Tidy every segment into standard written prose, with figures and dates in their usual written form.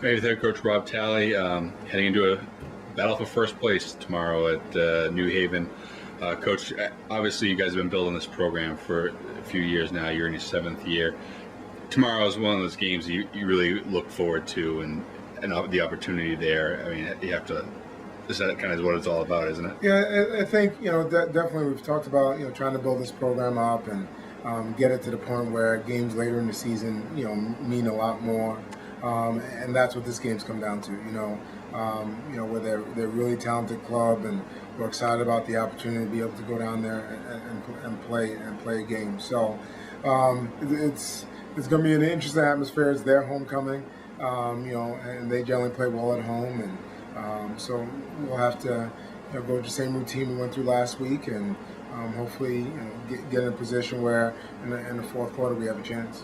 Hey, with head coach Rob Talley, heading into a battle for first place tomorrow at New Haven. Coach, obviously you guys have been building this program for a few years now. You're in your seventh year. Tomorrow is one of those games you really look forward to, and the opportunity there. I mean, you have to. This kind of is what it's all about, isn't it? Yeah, I think definitely we've talked about trying to build this program up and get it to the point where games later in the season mean a lot more, and that's what this game's come down to. Where they're a really talented club, and we're excited about the opportunity to be able to go down there and play a game. So it's going to be an interesting atmosphere. It's their homecoming, and they generally play well at home, and so we'll have to go with the same routine we went through last week, and hopefully get in a position where in the fourth quarter we have a chance.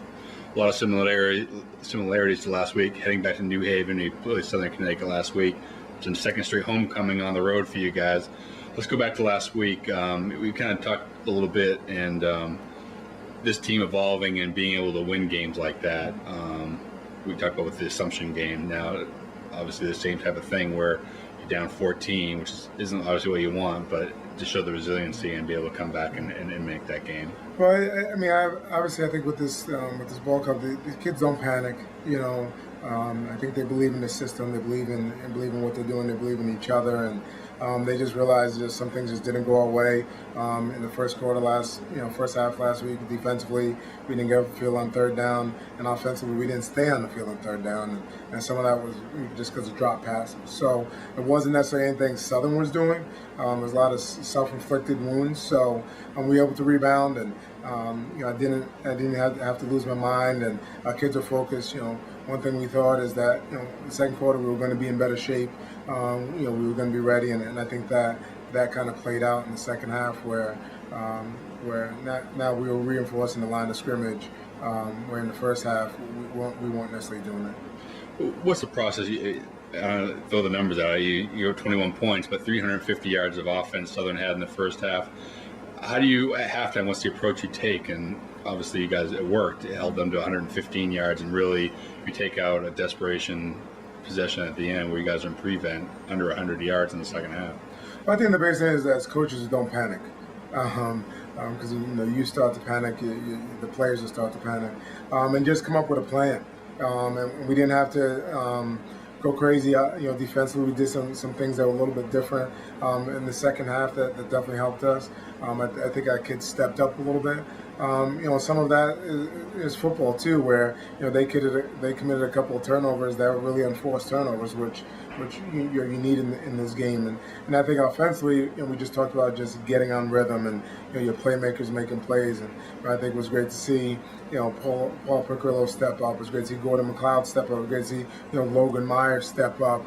A lot of similarities to last week. Heading back to New Haven, you played Southern Connecticut last week. It's in second straight homecoming on the road for you guys. Let's go back to last week. We kind of talked a little bit, and this team evolving and being able to win games like that. We talked about with the Assumption game. Now, obviously, the same type of thing where you're down 14, which isn't obviously what you want, but to show the resiliency and be able to come back and make that game. Well, I think with this ball club, the kids don't panic. I think they believe in the system. They believe in what they're doing. They believe in each other, and they just realized that some things just didn't go our way in the first half last week. Defensively, we didn't get off the field on third down, and offensively, we didn't stay on the field on third down, and some of that was just because of drop passes. So it wasn't necessarily anything Southern was doing. There's a lot of self-inflicted wounds. So we were able to rebound, and I didn't have to lose my mind, and our kids are focused. One thing we thought is that the second quarter we were going to be in better shape. We were going to be ready, and I think that kind of played out in the second half, where now we were reinforcing the line of scrimmage, where in the first half we weren't necessarily doing it. What's the process? Throw the numbers out. You have 21 points, but 350 yards of offense Southern had in the first half. How do you, at halftime, what's the approach you take? And obviously you guys, it worked. It held them to 115 yards, and really, you take out a desperation possession at the end where you guys are in prevent, under 100 yards in the second half. Well, I think the biggest thing is that as coaches, don't panic. Because you start to panic, the players will start to panic, and just come up with a plan. And we didn't have to go crazy. Defensively, we did some things that were a little bit different in the second half that definitely helped us. I think our kids stepped up a little bit. Some of that is football too, where they committed a couple of turnovers that were really unforced turnovers, which you need in this game. And I think offensively, we just talked about just getting on rhythm, and your playmakers making plays. And I think it was great to see Paul Piccolo step up. It was great to see Gordon McLeod step up. It was great to see Logan Myers step up.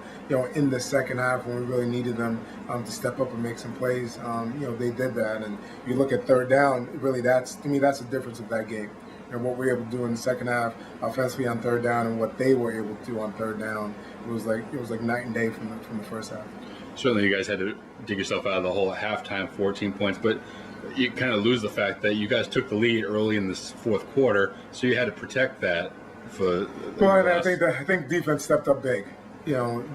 In the second half when we really needed them to step up and make some plays. They did that. And you look at third down, really that's the difference of that game. And what we were able to do in the second half offensively on third down, and what they were able to do on third down, it was like night and day from the first half. Certainly you guys had to dig yourself out of the hole at halftime, 14 points, but you kind of lose the fact that you guys took the lead early in this fourth quarter, so you had to protect that for I think defense stepped up big.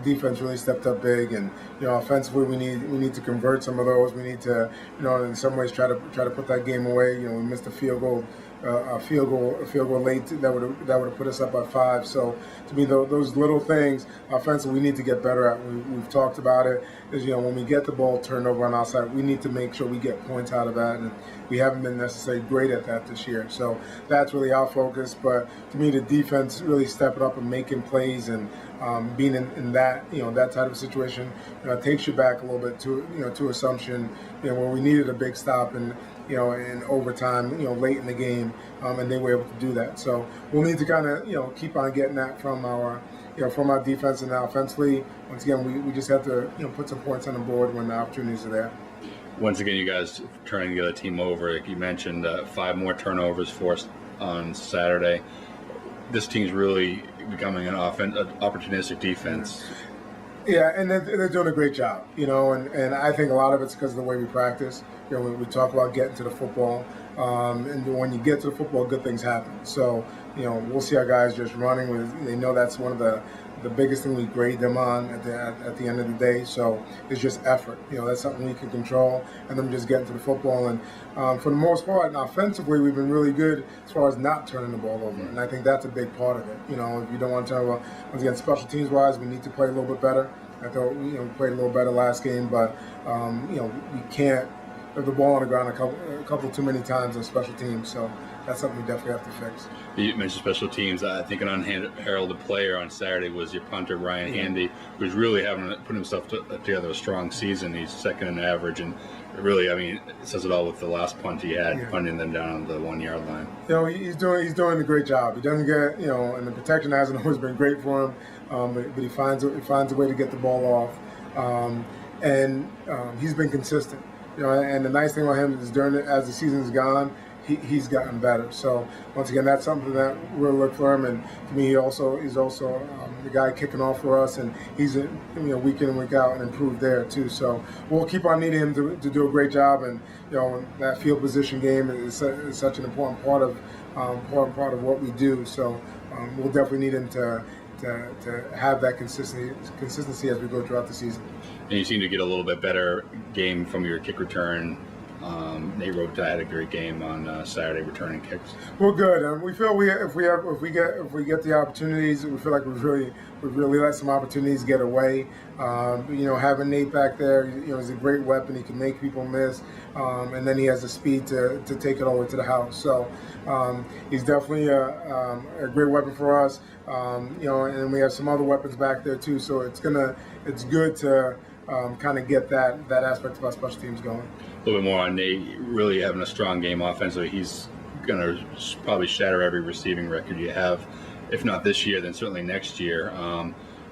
Defense really stepped up big, and offensively we need to convert some of those. We need to, in some ways try to put that game away. We missed a field goal late that would have put us up by 5. So to me, those little things offensively we need to get better at. We've talked about it. Is when we get the ball turned over on our side, we need to make sure we get points out of that, and we haven't been necessarily great at that this year. So that's really our focus. But to me, the defense really stepping up and making plays, and being in that that type of situation takes you back a little bit to Assumption, where we needed a big stop in overtime, late in the game, and they were able to do that. So we'll need to kind of keep on getting that from our defense, and now offensively. Once again, we just have to put some points on the board when the opportunities are there. Once again, you guys turning the other team over. Like you mentioned, 5 more turnovers forced on Saturday. This team's really becoming an opportunistic defense. Yeah, and they're doing a great job, and I think a lot of it's because of the way we practice. We talk about getting to the football, And when you get to the football, good things happen. So, we'll see our guys just running. They know that's one of the biggest thing we grade them on at the end of the day. So it's just effort. That's something we can control, and them just getting to the football. And for the most part, offensively, we've been really good as far as not turning the ball over. And I think that's a big part of it. If you don't want to turn over, once again, special teams wise, we need to play a little bit better. I thought we played a little better last game, but we can't have the ball on the ground a couple too many times on special teams. So that's something we definitely have to fix. You mentioned special teams. I think an unheralded player on Saturday was your punter, Ryan Handy, who's really put himself together a strong season. He's second in average, and really, it says it all with the last punt he had, punting them down on the 1 yard line. He's doing a great job. He doesn't get, and the protection hasn't always been great for him, but he finds a way to get the ball off, and he's been consistent. And the nice thing about him is as the season's gone, he's gotten better. So once again, that's something that we'll look for him. And to me, he's also the guy kicking off for us, and he's week in and week out and improved there too. So we'll keep on needing him to do a great job. And that field position game is such an important part of what we do. So we'll definitely need him to have that consistency as we go throughout the season. And you seem to get a little bit better game from your kick return. Nate Robert Talley had a great game on Saturday returning kicks. We're good. We feel if we get the opportunities, we feel like we've really let some opportunities get away. Having Nate back there, is a great weapon. He can make people miss, and then he has the speed to take it all the way to the house. So he's definitely a great weapon for us. And we have some other weapons back there too. So it's good to kind of get that aspect of our special teams going. A little bit more on Nate really having a strong game offensively. He's going to probably shatter every receiving record you have, if not this year, then certainly next year.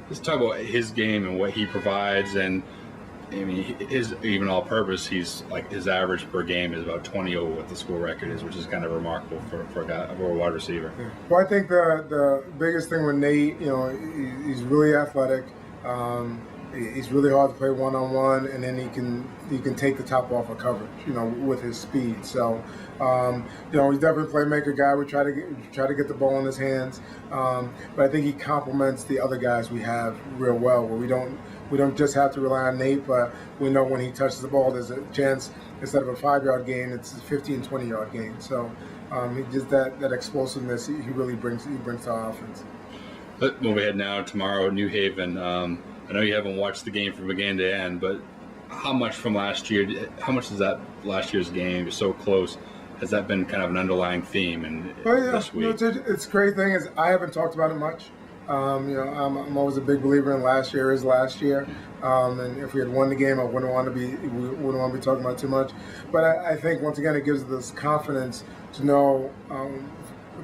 Let's talk about his game and what he provides. And his even all-purpose, his average per game is about 20 over what the school record is, which is kind of remarkable for a wide receiver. Yeah. Well, I think the biggest thing with Nate, he's really athletic. He's really hard to play one-on-one, and then he can take the top off of coverage, with his speed. So, he's definitely a playmaker guy. We try to get the ball in his hands, but I think he complements the other guys we have real well. Where we don't just have to rely on Nate, but we know when he touches the ball, there's a chance instead of a 5-yard gain, it's a 15, 20-yard gain. So, he just that explosiveness he really brings to our offense. Let's move ahead now. Tomorrow at New Haven. I know you haven't watched the game from beginning to end, but how much from last year? How much is that last year's game so close? Has that been kind of an underlying theme this week? It's a great thing is I haven't talked about it much. I'm always a big believer in last year is last year, and if we had won the game, I wouldn't want to be talking about it too much. But I think once again it gives us this confidence to know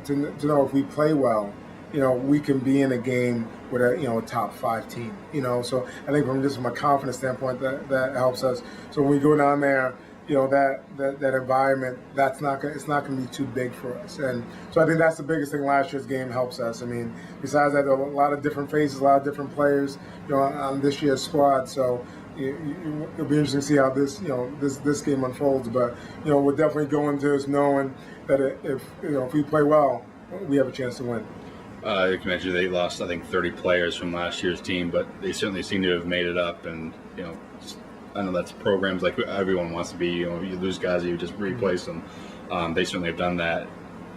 if we play well, we can be in a game with a top 5 team. So I think from a confidence standpoint that helps us. So when we go down there, that environment, it's not going to be too big for us. And so I think that's the biggest thing last year's game helps us. Besides that, there are a lot of different faces, a lot of different players, on this year's squad. So it'll be interesting to see how this game unfolds. But we're definitely going to this knowing that if we play well, we have a chance to win. Like you mentioned, they lost, I think, 30 players from last year's team, but they certainly seem to have made it up. And, I know that's programs like everyone wants to be. You lose guys, you just replace them. They certainly have done that.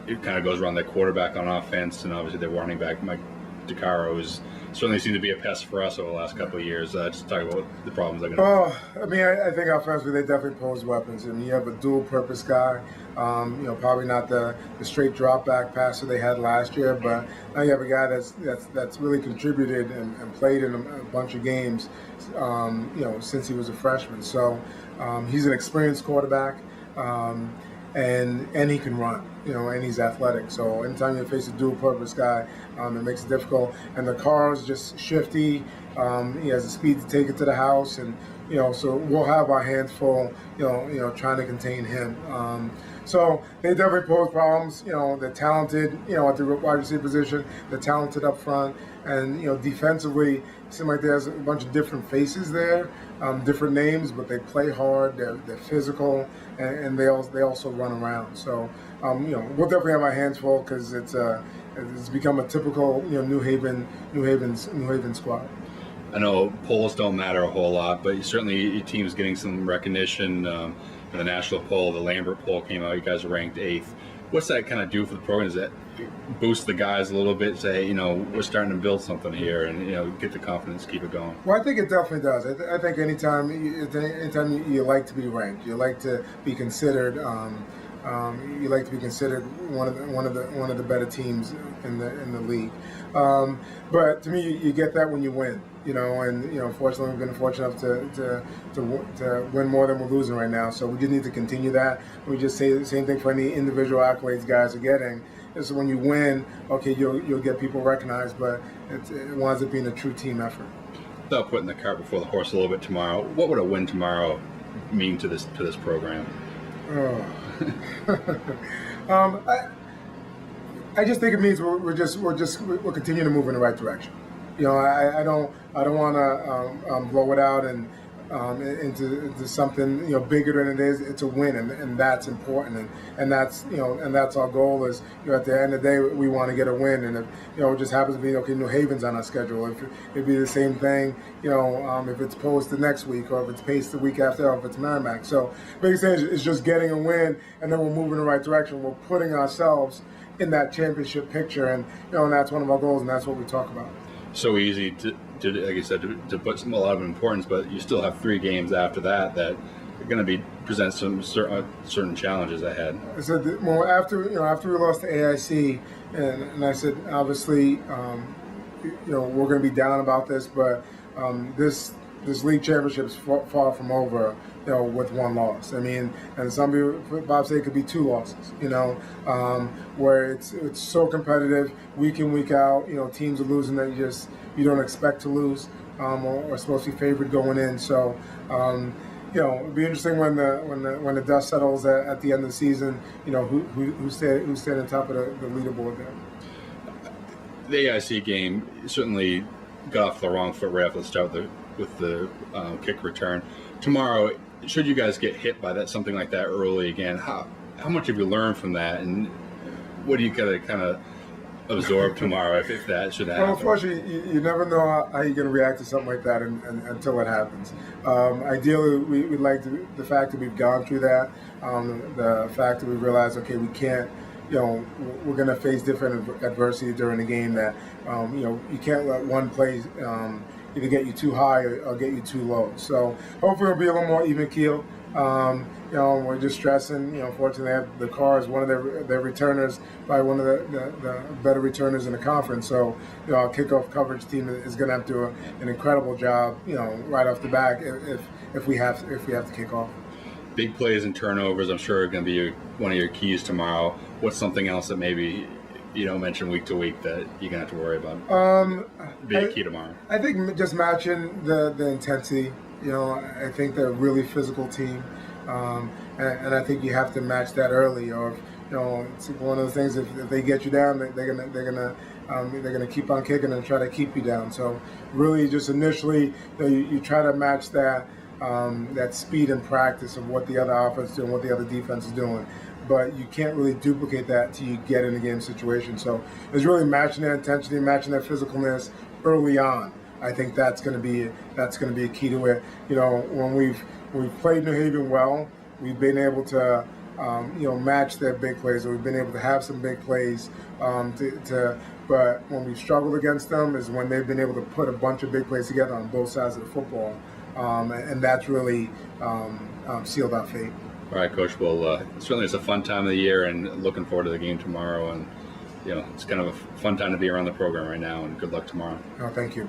It kind of goes around their quarterback on offense, and obviously their running back, Mike DeCaro, is certainly seemed to be a pest for us over the last couple of years. Just talk about the problems they're going to I think offensively they definitely pose weapons. You have a dual-purpose guy. Probably not the straight drop-back passer they had last year, but now you have a guy that's really contributed and played in a bunch of games, since he was a freshman. So he's an experienced quarterback, and he can run, and he's athletic. So anytime you face a dual-purpose guy, it makes it difficult. And the car is just shifty. He has the speed to take it to the house, and so we'll have our hands full, trying to contain him. So they definitely pose problems. They're talented, at the wide receiver position. They're talented up front, and defensively, it seems like there's a bunch of different faces there, different names, but they play hard. They're physical, and they also run around. So we'll definitely have our hands full because it's become a typical New Haven squad. I know polls don't matter a whole lot, but certainly your team's getting some recognition. The national poll, the Lambert poll came out. You guys are ranked 8th. What's that kind of do for the program? Does that boost the guys a little bit? Say, we're starting to build something here, and get the confidence, keep it going. Well, I think it definitely does. I think anytime you like to be ranked, you like to be considered. You like to be considered one of the better teams in the league. But to me, you get that when you win. Fortunately, we've been fortunate enough to win more than we're losing right now. So we just need to continue that. We just say the same thing for any individual accolades guys are getting. Is when you win, okay, you'll get people recognized, but it winds up being a true team effort. Without putting the cart before the horse a little bit tomorrow, what would a win tomorrow mean to this program? I just think it means we're continuing to move in the right direction. I don't want to blow it out and into something bigger than it is. It's a win, and that's important, and that's our goal. Is at the end of the day we want to get a win, and if it just happens to be New Haven's on our schedule. If it'd be the same thing, if it's Post the next week, or if it's Pace the week after, or if it's Merrimack. So big thing is just getting a win, and then we're moving in the right direction. We're putting ourselves in that championship picture, and and that's one of our goals, and that's what we talk about. So easy to like you said, to put a lot of importance, but you still have 3 games after that are going to present some certain challenges ahead. I said, after we lost to AIC, and I said, obviously, we're going to be down about this, but this league championship's far from over. With 1 loss. I mean, and some people, Bob said it could be 2 losses. Where it's so competitive week in, week out. Teams are losing that you don't expect to lose, or supposed to be favored going in. So, it'll be interesting when the dust settles at the end of the season. Who's standing top of the leaderboard there. The AIC game certainly got off the wrong foot right off the start with the kick return. Tomorrow, should you guys get hit by something like that early again, how much have you learned from that, and what do you gotta kind of absorb tomorrow if that should happen? Well, unfortunately, you never know how you're going to react to something like that until it happens. Ideally, we like the fact that we've gone through that, the fact that we realized, okay, we can't. We're going to face different adversity during the game. That you can't let one play either get you too high or get you too low. So hopefully it'll be a little more even keel. We're just stressing. Fortunately, the car is one of their returners, probably one of the better returners in the conference. So our kickoff coverage team is going to have to do an incredible job. Right off the bat if we have to kick off. Big plays and turnovers, I'm sure, are going to be one of your keys tomorrow. What's something else that maybe you don't mention week to week that you're going to have to worry about? Be a key tomorrow. I think just matching the intensity. I think they're a really physical team, and I think you have to match that early. Or it's one of the things. If they get you down, they're gonna keep on kicking and try to keep you down. So really, just initially, you try to match that speed and practice of what the other offense is doing, what the other defense is doing. But you can't really duplicate that till you get in a game situation. So it's really matching that intensity, matching that physicalness early on. I think that's going to be a key to it. When we've played New Haven well, we've been able to match their big plays. Or we've been able to have some big plays. But when we've struggled against them is when they've been able to put a bunch of big plays together on both sides of the football, and that's really sealed our fate. All right, Coach. Well, certainly it's a fun time of the year, and looking forward to the game tomorrow. And it's kind of a fun time to be around the program right now. And good luck tomorrow. Oh, thank you.